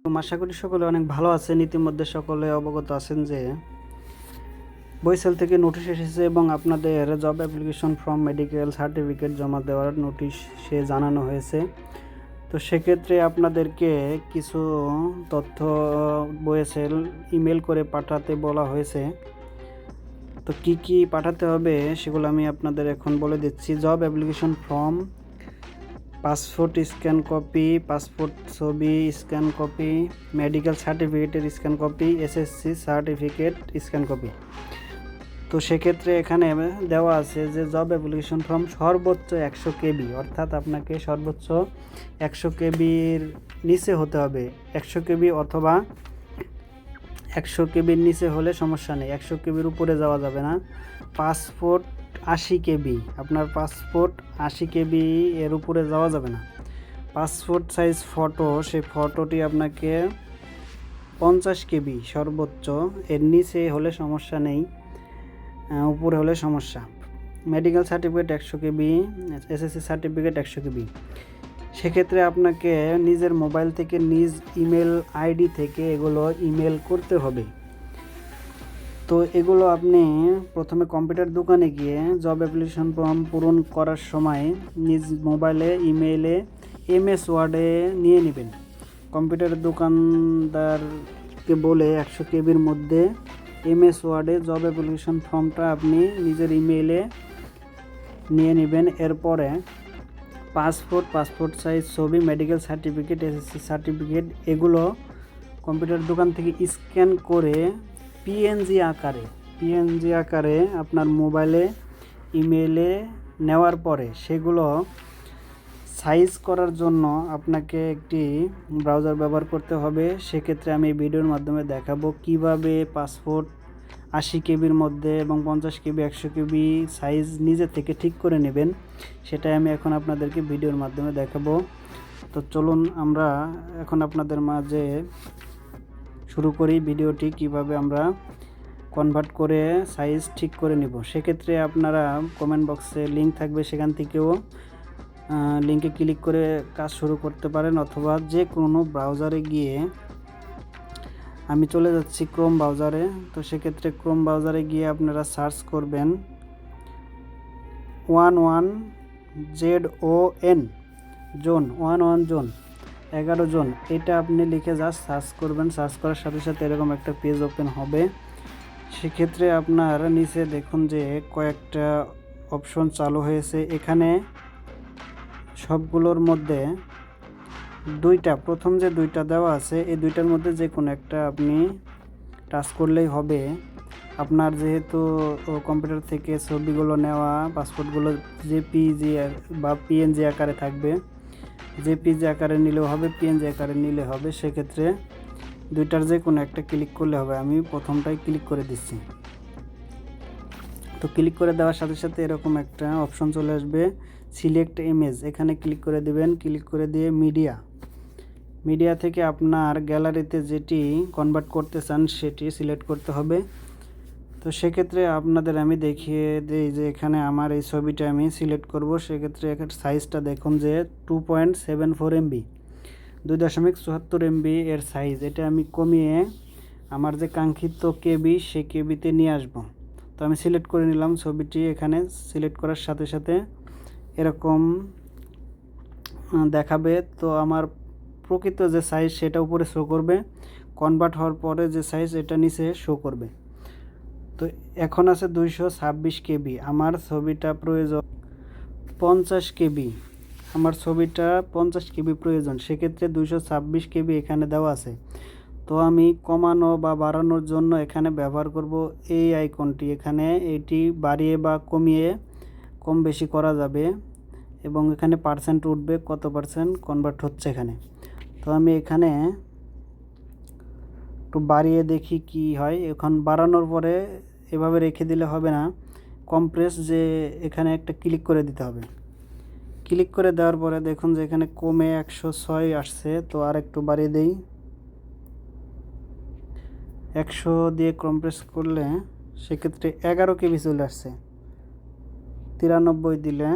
আশা করি সকলে অনেক ভালো আছেন। ইতিমধ্যে সকলে অবগত আছেন যে বরিশাল থেকে নোটিশ এসেছে এবং আপনাদের job application form medical certificate জমা দেওয়ার নোটিশ জানানো হয়েছে। তো সেক্ষেত্রে আপনাদেরকে কিছু তথ্য বরিশাল ইমেল করে পাঠাতে বলা হয়েছে। তো কি কি পাঠাতে হবে সেগুলো আমি আপনাদের এখন বলে দিচ্ছি। Job application form, passport scan copy, passport ছবি স্ক্যান কপি, মেডিকেল সার্টিফিকেটের scan copy, SSC certificate scan copy. তো সেক্ষেত্রে এখানে দেওয়া আছে যে জব অ্যাপ্লিকেশন ফর্ম সর্বোচ্চ 100 কেবি, অর্থাৎ আপনাকে সর্বোচ্চ 100 কেবির নিচে হতে হবে। 100 কেবি অথবা 100 কেবির নিচে হলে সমস্যা নেই, 100 কেবির উপরে যাওয়া যাবে না। পাসপোর্ট 80 কেবি, আপনার পাসপোর্ট 80 কেবি এর উপরে যাওয়া যাবে না। পাসপোর্ট সাইজ ফটো, সেই ফটোটি আপনাকে 50 কেবি সর্বোচ্চ, এর নিচে হলে সমস্যা নেই, উপরে হলে সমস্যা। মেডিকেল সার্টিফিকেট 100 কেবি, এসএসসি সার্টিফিকেট 100 কেবি। সেক্ষেত্রে আপনাকে নিজের মোবাইল থেকে নিজ ইমেল আইডি থেকে এগুলো ইমেল করতে হবে। তো এগুলো আপনি প্রথমে কম্পিউটার দোকানে গিয়ে জব অ্যাপ্লিকেশন ফর্ম পূরণ করার সময় নিজ মোবাইলে ইমেইলে এমএস ওয়ার্ডে নিয়ে নেবেন। কম্পিউটার দোকানদারকে বলে 100 কেবির মধ্যে এমএস ওয়ার্ডে জব অ্যাপ্লিকেশন ফর্মটা আপনি নিজের ইমেইলে নিয়ে নেবেন। এরপরে পাসপোর্ট সাইজ ছবি, মেডিকেল সার্টিফিকেট, এসএসসি সার্টিফিকেট এগুলো কম্পিউটার দোকান থেকে স্ক্যান করে পিএনজি আকারে আপনার মোবাইলে ইমেইলে নেওয়ার পরে সেগুলো সাইজ করার জন্য আপনাকে একটি ব্রাউজার ব্যবহার করতে হবে। সেক্ষেত্রে আমি এই ভিডিওর মাধ্যমে দেখাবো কিভাবে পাসপোর্ট 80 কেবির মধ্যে এবং 50 কেবি 100 কেবি সাইজ নিজে থেকে ঠিক করে নেবেন, সেটাই আমি এখন আপনাদেরকে ভিডিওর মাধ্যমে দেখাবো। তো চলুন আমরা এখন আপনাদের মাঝে শুরু করি ভিডিওটি, কিভাবে আমরা কনভার্ট করে সাইজ ঠিক করে নিব। সেক্ষেত্রে আপনারা কমেন্ট বক্সে লিঙ্ক থাকবে, সেখান থেকেও লিঙ্কে ক্লিক করে কাজ শুরু করতে পারেন, অথবা যে কোনো ব্রাউজারে গিয়ে, আমি চলে যাচ্ছি ক্রোম ব্রাউজারে। তো সেক্ষেত্রে ক্রোম ব্রাউজারে গিয়ে আপনারা সার্চ করবেন 11ZON জোন, 11 জোন, 11 জোন, এটা আপনি লিখে জাস্ট সার্চ করবেন। সার্চ করার সাথে সাথে এরকম একটা পেজ ওপেন হবে। সেক্ষেত্রে আপনার নিচে দেখুন যে কয়েকটা অপশন চালু হয়েছে। এখানে সবগুলোর মধ্যে প্রথম যে দুইটা দেওয়া আছে, এই দুইটার মধ্যে যে কোনো একটা আপনি টাচ করলেই হবে। আপনার যেহেতু কম্পিউটার থেকে ছবিগুলো নেওয়া, পাসপোর্টগুলো জেপিজি বা পিএনজি আকারে থাকবে, জেপিজি আকারে নিলেও হবে, পিএনজি আকারে নিলে হবে। সেক্ষেত্রে দুইটার যে কোনো একটা ক্লিক করলে হবে। আমি প্রথমটাই ক্লিক করে দিচ্ছি। তো ক্লিক করে দেওয়ার সাথে সাথে এরকম একটা অপশন চলে আসবে, সিলেক্ট ইমেজ, এখানে ক্লিক করে দিবেন। ক্লিক করে দিয়ে মিডিয়া থেকে আপনার গ্যালারিতে যেটি কনভার্ট করতে চান সেটি সিলেক্ট করতে হবে। তো সেক্ষেত্রে আপনাদের আমি দেখিয়ে দিই যে এখানে আমার এই ছবিটা আমি সিলেক্ট করব। সেক্ষেত্রে এখানে সাইজটা দেখুন যে 2.74 MB, 2.74 MB এর সাইজ। এটা আমি কমিয়ে আমার যে কাঙ্ক্ষিত কেবি সে কেবিতে নিয়ে আসব। তো আমি সিলেক্ট করে নিলাম ছবিটি। এখানে সিলেক্ট করার সাথে সাথে এরকম দেখাবে। তো আমার প্রকৃত যে সাইজ সেটা উপরে শো করবে, কনভার্ট হওয়ার পরে যে সাইজ এটা নিচে শো করবে। তো এখন আছে 226 কেবি, আমার ছবিটা প্রয়োজন 50 কেবি, আমার ছবিটা 50 কেবি প্রয়োজন। সেক্ষেত্রে 226 কেবি এখানে দেওয়া আছে। তো আমি কমানো বা বাড়ানোর জন্য এখানে ব্যবহার করব এই আইকনটি। এখানে এটি বাড়িয়ে বা কমিয়ে কম বেশি করা যাবে এবং এখানে পার্সেন্ট উঠবে, কত পার্সেন্ট কনভার্ট হচ্ছে এখানে। তো আমি এখানে একটু বাড়িয়ে দেখি কি হয়। এখন বাড়ানোর পরে এভাবে রেখে দিলে হবে না, কম্প্রেস যে এখানে একটা ক্লিক করে দিতে হবে। ক্লিক করে দেওয়ার পরে দেখুন যে এখানে কমে 106 আসছে। তো আর একটু বাড়িয়ে দেই, 100 দিয়ে কম্প্রেস করলে সেক্ষেত্রে 11 কেবি চলে আসছে। 93 দিলে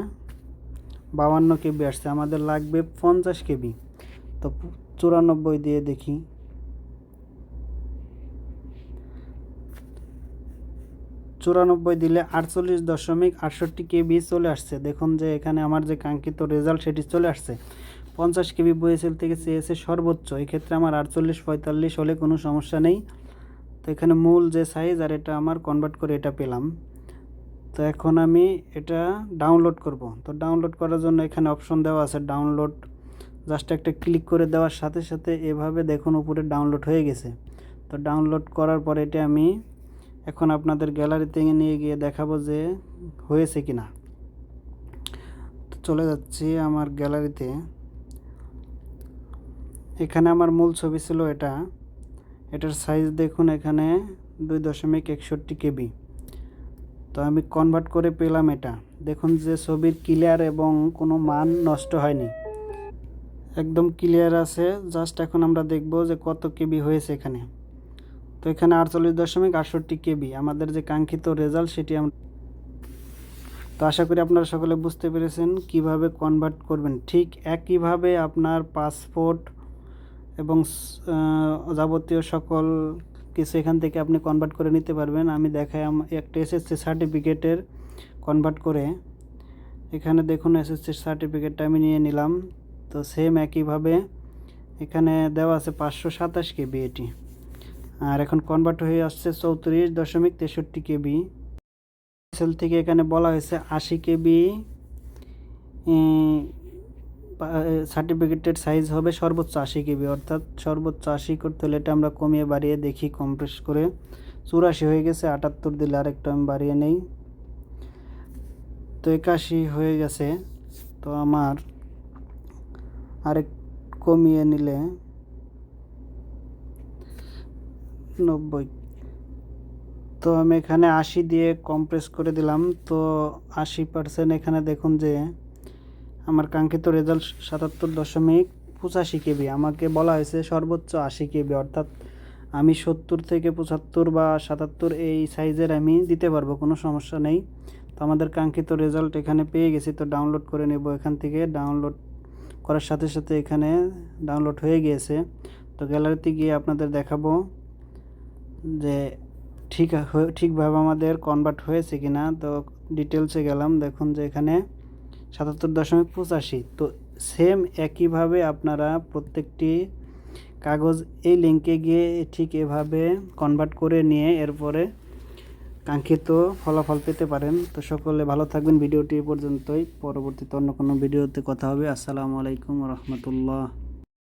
52 কেবি আসছে। আমাদের লাগবে 50 কেবি। তো 94 দিয়ে দেখি 94 দিলে 48.68 কেবি চলে আসছে। দেখুন যে এখানে আমার যে কাঙ্ক্ষিত রেজাল্ট সেটি চলে আসছে। 50 কেবি বইএসএল থেকে চেয়েছে সর্বোচ্চ, এক্ষেত্রে আমার 48-45 হলে কোনো সমস্যা নেই। তো এখানে মূল যে সাইজ আর এটা আমার কনভার্ট করে এটা পেলাম। তো এখন আমি এটা ডাউনলোড করব। তো ডাউনলোড করার জন্য এখানে অপশন দেওয়া আছে ডাউনলোড, জাস্ট একটা ক্লিক করে দেওয়ার সাথে সাথে এভাবে দেখুন উপরে ডাউনলোড হয়ে গেছে। তো ডাউনলোড করার পরে এটা আমি এখন আপনাদের গ্যালারিতে নিয়ে গিয়ে দেখাবো যে হয়েছে কি না। তো চলে যাচ্ছি আমার গ্যালারিতে। এখানে আমার মূল ছবি ছিল এটা, এটার সাইজ দেখুন এখানে 2.61 কেবি। তো আমি কনভার্ট করে পেলাম এটা। দেখুন যে ছবির ক্লিয়ার এবং কোনো মান নষ্ট হয়নি, একদম ক্লিয়ার আছে। জাস্ট এখন আমরা দেখব যে কত কেবি হয়েছে এখানে। তো এখানে 48.68 কেবি আমাদের যে কাঙ্ক্ষিত রেজাল্ট সেটি আমরা। তো আশা করি আপনারা সকলে বুঝতে পেরেছেন কিভাবে কনভার্ট করবেন। ঠিক একইভাবে আপনার পাসপোর্ট এবং যাবতীয় সকল কিছু এখান থেকে আপনি কনভার্ট করে নিতে পারবেন। আমি দেখাই একটা এসএসসি সার্টিফিকেটের কনভার্ট করে। এখানে দেখুন এসএসসি সার্টিফিকেটটা আমি নিয়ে নিলাম। তো সেম একইভাবে এখানে দেওয়া আছে 527 কেবি এটি, আর এখন কনভার্ট হয়ে আসছে 34.63 কেবি। সেল থেকে এখানে বলা হয়েছে 80 কেবি সার্টিফিকেটের সাইজ হবে সর্বোচ্চ 80 কেবি, অর্থাৎ সর্বোচ্চ 80 করতে হলে এটা আমরা কমিয়ে বাড়িয়ে দেখি কম্প্রেস করে। 84 হয়ে গেছে, 78 দিলে আরেকটু আমি বাড়িয়ে নেই। তো 81 হয়ে গেছে। তো আমার আরেক কমিয়ে নিলে 90। তো আমি এখানে 80 দিয়ে কম্প্রেস করে দিলাম। তো 80% এখানে দেখুন যে আমার কাঙ্ক্ষিত রেজাল্ট 77.85 কেবি। আমাকে বলা হয়েছে সর্বোচ্চ 80 কেবি, অর্থাৎ আমি 70 থেকে 75 বা 77 এই সাইজের আমি দিতে পারবো, কোনো সমস্যা নেই। তো আমাদের কাঙ্ক্ষিত রেজাল্ট এখানে পেয়ে গেছি। তো ডাউনলোড করে নেব এখান থেকে। ডাউনলোড করার সাথে সাথে এখানে ডাউনলোড হয়ে গিয়েছে। তো গ্যালারিতে গিয়ে আপনাদের দেখাবো যে ঠিকভাবে আমাদের কনভার্ট হয়েছে কি না। তো ডিটেলসে গেলাম, দেখুন যে এখানে 77.85। তো সেম একইভাবে আপনারা প্রত্যেকটি কাগজ এই লিঙ্কে গিয়ে ঠিক এভাবে কনভার্ট করে নিয়ে এরপরে কাঙ্ক্ষিত ফলাফল পেতে পারেন। তো সকলে ভালো থাকবেন। ভিডিওটি এ পর্যন্তই, পরবর্তীতে অন্য কোনো ভিডিওতে কথা হবে। আসসালামু আলাইকুম রহমতুল্লাহ।